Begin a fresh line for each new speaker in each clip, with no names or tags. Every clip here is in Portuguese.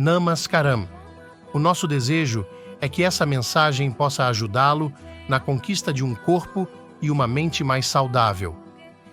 Namaskaram. O nosso desejo é que essa mensagem possa ajudá-lo na conquista de um corpo e uma mente mais saudável.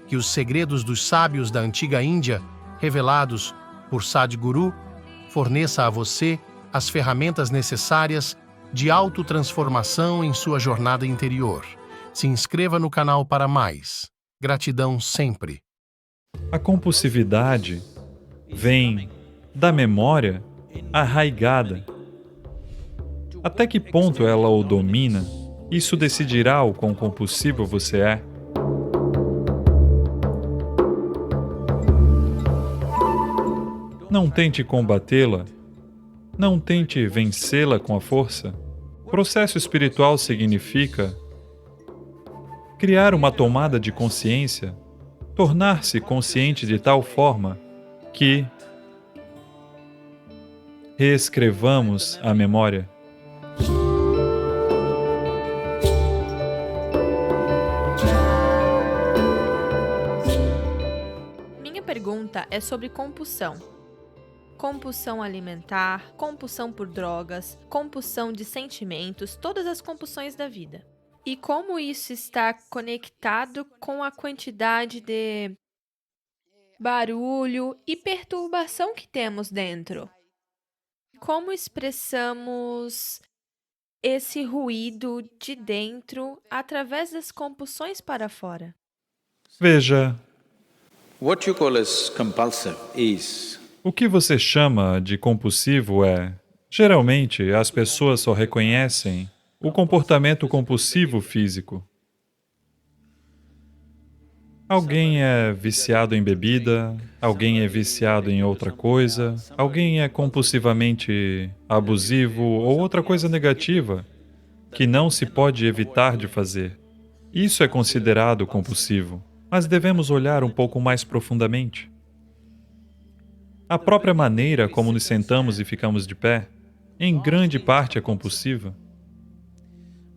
Que os segredos dos sábios da antiga Índia, revelados por Sadhguru, forneça a você as ferramentas necessárias de autotransformação em sua jornada interior. Se inscreva no canal para mais. Gratidão sempre.
A compulsividade vem da memória arraigada. Até que ponto ela o domina, isso decidirá o quão compulsivo você é. Não tente combatê-la, não tente vencê-la com a força. Processo espiritual significa criar uma tomada de consciência, tornar-se consciente de tal forma que reescrevamos a memória.
Minha pergunta é sobre compulsão. Compulsão alimentar, compulsão por drogas, compulsão de sentimentos, todas as compulsões da vida. E como isso está conectado com a quantidade de barulho e perturbação que temos dentro? Como expressamos esse ruído de dentro através das compulsões para fora?
Veja,
What you call as compulsive is
o que você chama de compulsivo geralmente, as pessoas só reconhecem o comportamento compulsivo físico. Alguém é viciado em bebida, alguém é viciado em outra coisa, alguém é compulsivamente abusivo ou outra coisa negativa que não se pode evitar de fazer. Isso é considerado compulsivo, mas devemos olhar um pouco mais profundamente. A própria maneira como nos sentamos e ficamos de pé, em grande parte é compulsiva.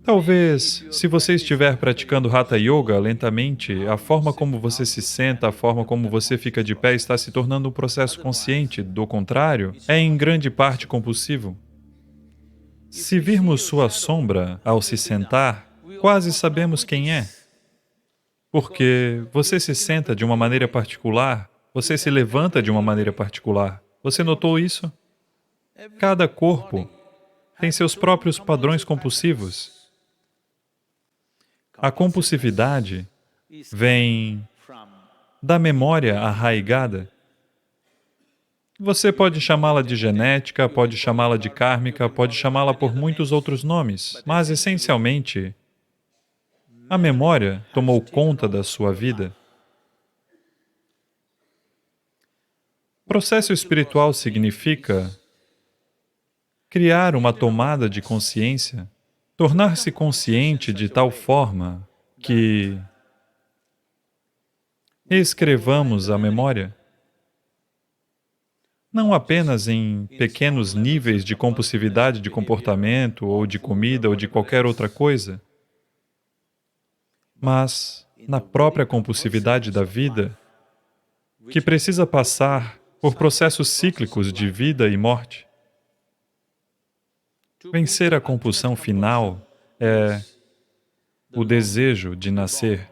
Talvez, se você estiver praticando Hatha Yoga lentamente, a forma como você se senta, a forma como você fica de pé está se tornando um processo consciente. Do contrário, é em grande parte compulsivo. Se virmos sua sombra ao se sentar, quase sabemos quem é. Porque você se senta de uma maneira particular, você se levanta de uma maneira particular. Você notou isso? Cada corpo tem seus próprios padrões compulsivos. A compulsividade vem da memória arraigada. Você pode chamá-la de genética, pode chamá-la de kármica, pode chamá-la por muitos outros nomes, mas, essencialmente, a memória tomou conta da sua vida. Processo espiritual significa criar uma tomada de consciência, tornar-se consciente de tal forma que reescrevamos a memória, não apenas em pequenos níveis de compulsividade de comportamento, ou de comida, ou de qualquer outra coisa, mas na própria compulsividade da vida, que precisa passar por processos cíclicos de vida e morte. Vencer a compulsão final é o desejo de nascer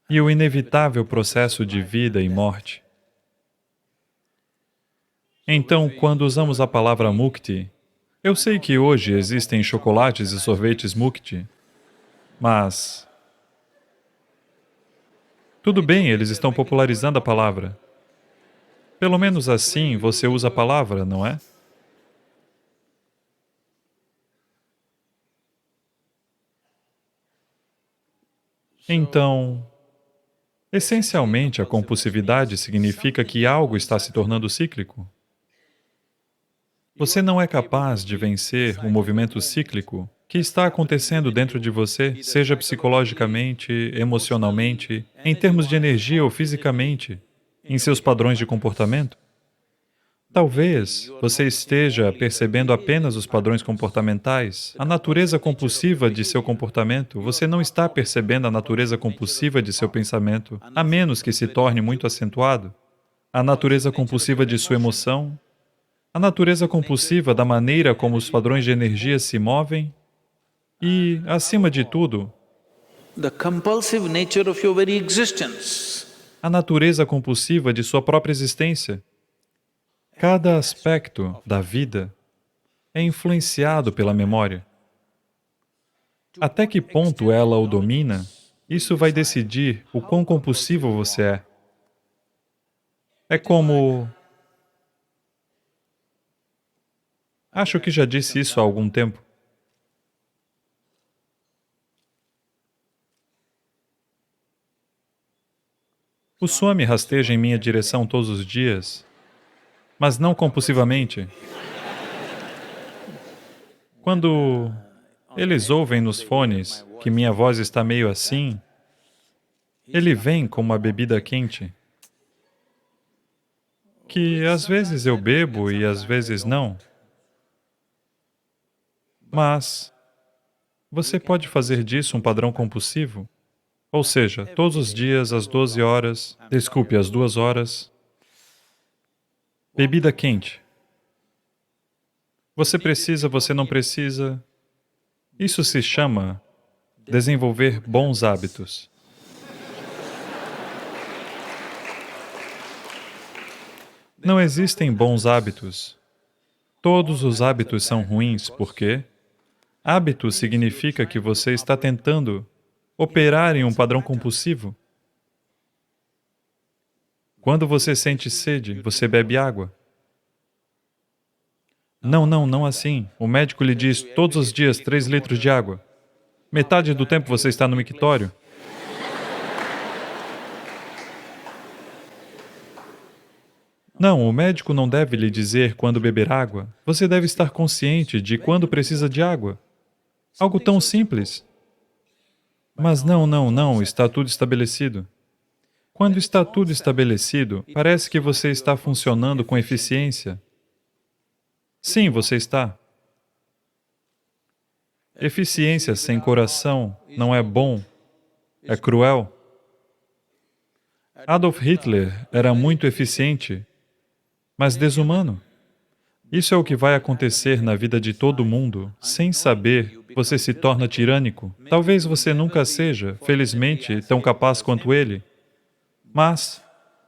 e o inevitável processo de vida e morte. Então, quando usamos a palavra mukti, eu sei que hoje existem chocolates e sorvetes mukti, mas tudo bem, eles estão popularizando a palavra. Pelo menos assim você usa a palavra, não é? Então, essencialmente, a compulsividade significa que algo está se tornando cíclico. Você não é capaz de vencer o movimento cíclico que está acontecendo dentro de você, seja psicologicamente, emocionalmente, em termos de energia ou fisicamente, em seus padrões de comportamento. Talvez você esteja percebendo apenas os padrões comportamentais, a natureza compulsiva de seu comportamento. Você não está percebendo a natureza compulsiva de seu pensamento, a menos que se torne muito acentuado. a natureza compulsiva de sua emoção, a natureza compulsiva da maneira como os padrões de energia se movem e, acima de tudo,
the compulsive nature of your very existence.
a natureza compulsiva de sua própria existência. Cada aspecto da vida é influenciado pela memória. Até que ponto ela o domina, isso vai decidir o quão compulsivo você é. É como... Acho que já disse isso há algum tempo. O Swami rasteja em minha direção todos os dias, mas não compulsivamente. Quando eles ouvem nos fones que minha voz está meio assim, ele vem com uma bebida quente, que às vezes eu bebo e às vezes não. Mas você pode fazer disso um padrão compulsivo? Ou seja, todos os dias, às 12 horas, desculpe, às 2 horas, bebida quente. Você precisa, você não precisa. Isso se chama desenvolver bons hábitos. Não existem bons hábitos. Todos os hábitos são ruins, porque hábito significa que você está tentando operar em um padrão compulsivo. Quando você sente sede, você bebe água. Não assim. O médico lhe diz todos os dias 3 litros de água. Metade do tempo você está no mictório. Não, o médico não deve lhe dizer quando beber água. Você deve estar consciente de quando precisa de água. Algo tão simples. Mas não, está tudo estabelecido. Quando está tudo estabelecido, parece que você está funcionando com eficiência. Sim, você está. Eficiência sem coração não é bom, é cruel. Adolf Hitler era muito eficiente, mas desumano. Isso é o que vai acontecer na vida de todo mundo. Sem saber, você se torna tirânico. Talvez você nunca seja, felizmente, tão capaz quanto ele, mas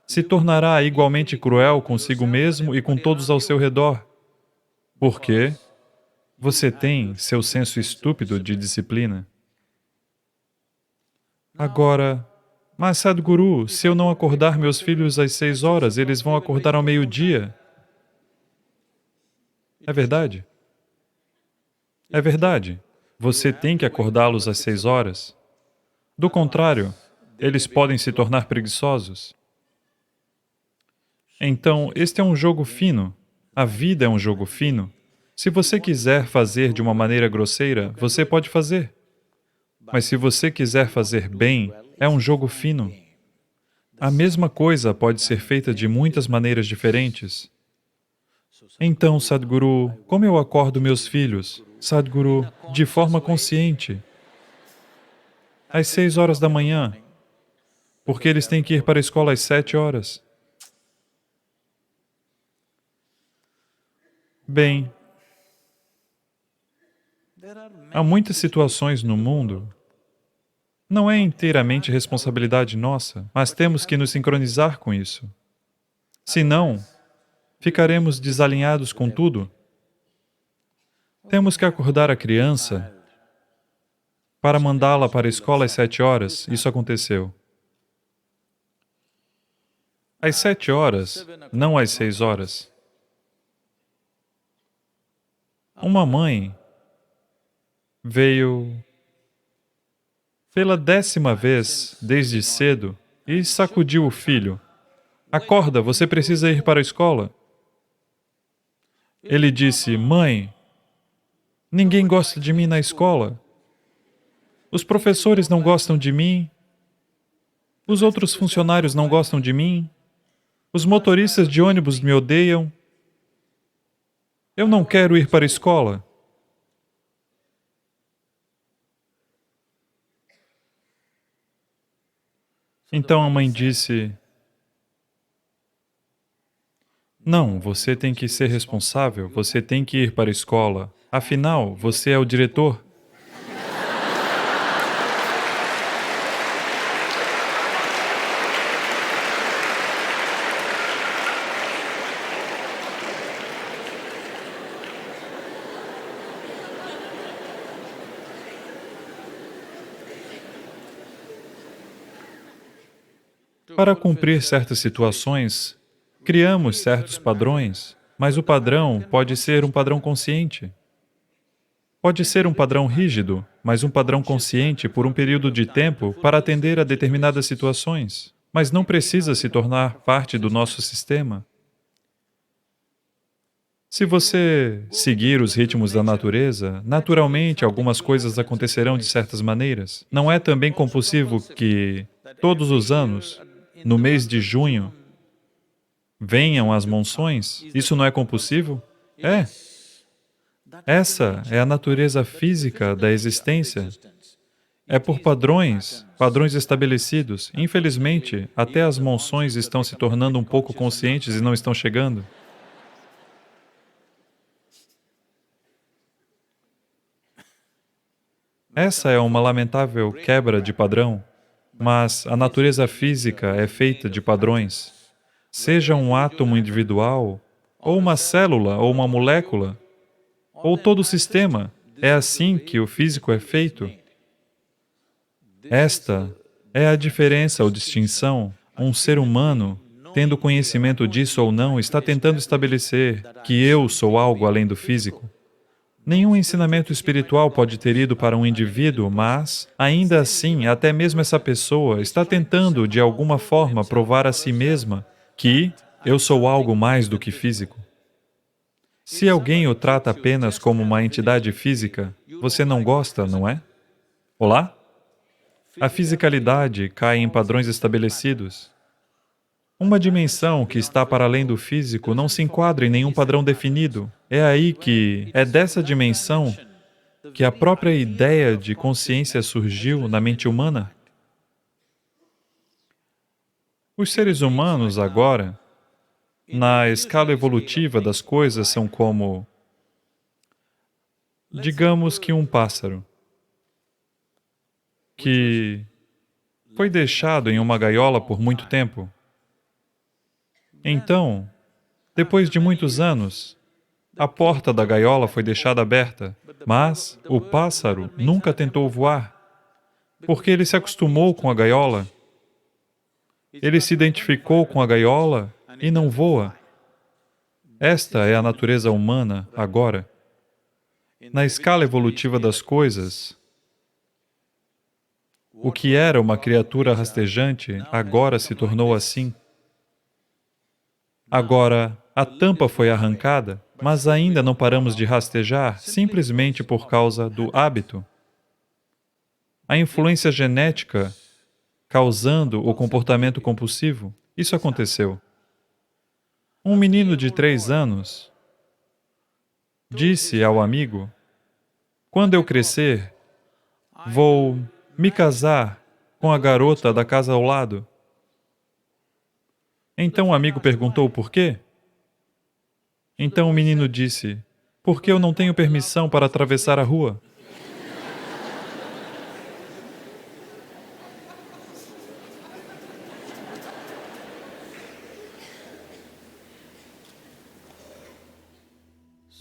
se tornará igualmente cruel consigo mesmo e com todos ao seu redor. Por quê? Você tem seu senso estúpido de disciplina. Agora, mas Sadhguru, se eu não acordar meus filhos às 6 horas, eles vão acordar ao meio-dia. É verdade? É verdade. Você tem que acordá-los às 6 horas. Do contrário, eles podem se tornar preguiçosos. Então, este é um jogo fino. A vida é um jogo fino. Se você quiser fazer de uma maneira grosseira, você pode fazer. Mas se você quiser fazer bem, é um jogo fino. A mesma coisa pode ser feita de muitas maneiras diferentes. Então, Sadhguru, como eu acordo meus filhos? Sadhguru, de forma consciente. Às 6 horas da manhã, porque eles têm que ir para a escola às 7 horas. Bem, há muitas situações no mundo. Não é inteiramente responsabilidade nossa, mas temos que nos sincronizar com isso. Senão, ficaremos desalinhados com tudo. Temos que acordar a criança para mandá-la para a escola às 7 horas. Isso aconteceu. Às 7 horas, não às 6 horas. Uma mãe veio pela 10ª vez, desde cedo, e sacudiu o filho. Acorda, você precisa ir para a escola. Ele disse, mãe, ninguém gosta de mim na escola. Os professores não gostam de mim. Os outros funcionários não gostam de mim. Os motoristas de ônibus me odeiam. Eu não quero ir para a escola. Então a mãe disse, Não, você tem que ser responsável, você tem que ir para a escola. Afinal, você é o diretor. Para cumprir certas situações, criamos certos padrões, mas o padrão pode ser um padrão consciente. Pode ser um padrão rígido, mas um padrão consciente por um período de tempo para atender a determinadas situações, mas não precisa se tornar parte do nosso sistema. Se você seguir os ritmos da natureza, naturalmente algumas coisas acontecerão de certas maneiras. Não é também compulsivo que, todos os anos, no mês de junho, venham as monções? Isso não é compulsivo? É. Essa é a natureza física da existência. É por padrões, padrões estabelecidos. Infelizmente, até as monções estão se tornando um pouco conscientes e não estão chegando. Essa é uma lamentável quebra de padrão, mas a natureza física é feita de padrões. Seja um átomo individual, ou uma célula, ou uma molécula, ou todo o sistema, é assim que o físico é feito. Esta é a diferença ou distinção. Um ser humano, tendo conhecimento disso ou não, está tentando estabelecer que eu sou algo além do físico. Nenhum ensinamento espiritual pode ter ido para um indivíduo, mas, ainda assim, até mesmo essa pessoa está tentando, de alguma forma, provar a si mesma que eu sou algo mais do que físico. Se alguém o trata apenas como uma entidade física, você não gosta, não é? Olá? A fisicalidade cai em padrões estabelecidos. Uma dimensão que está para além do físico não se enquadra em nenhum padrão definido. É aí que é dessa dimensão que a própria ideia de consciência surgiu na mente humana. Os seres humanos agora, na escala evolutiva das coisas, são como, digamos que um pássaro que foi deixado em uma gaiola por muito tempo. Então, depois de muitos anos, a porta da gaiola foi deixada aberta, mas o pássaro nunca tentou voar, porque ele se acostumou com a gaiola. Ele se identificou com a gaiola e não voa. Esta é a natureza humana agora. Na escala evolutiva das coisas, o que era uma criatura rastejante agora se tornou assim. Agora, a tampa foi arrancada, mas ainda não paramos de rastejar simplesmente por causa do hábito. A influência genética causando o comportamento compulsivo, isso aconteceu. Um menino de 3 anos disse ao amigo: "Quando eu crescer, vou me casar com a garota da casa ao lado." Então o amigo perguntou por quê? Então o menino disse: "Porque eu não tenho permissão para atravessar a rua."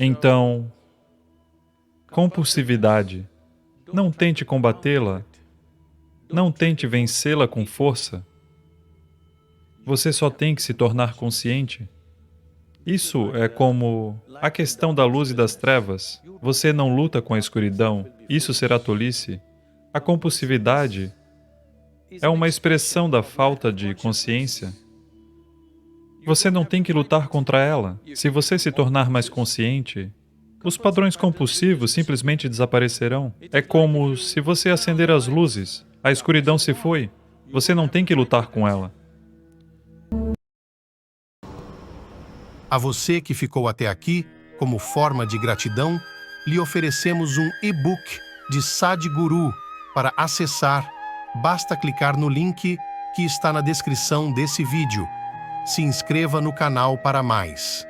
Então, compulsividade. Não tente combatê-la. Não tente vencê-la com força. Você só tem que se tornar consciente. Isso é como a questão da luz e das trevas. Você não luta com a escuridão, isso será tolice. A compulsividade é uma expressão da falta de consciência. Você não tem que lutar contra ela. Se você se tornar mais consciente, os padrões compulsivos simplesmente desaparecerão. É como se você acender as luzes, a escuridão se foi. Você não tem que lutar com ela.
A você que ficou até aqui, como forma de gratidão, lhe oferecemos um e-book de Sadhguru. Para acessar, basta clicar no link que está na descrição desse vídeo. Se inscreva no canal para mais.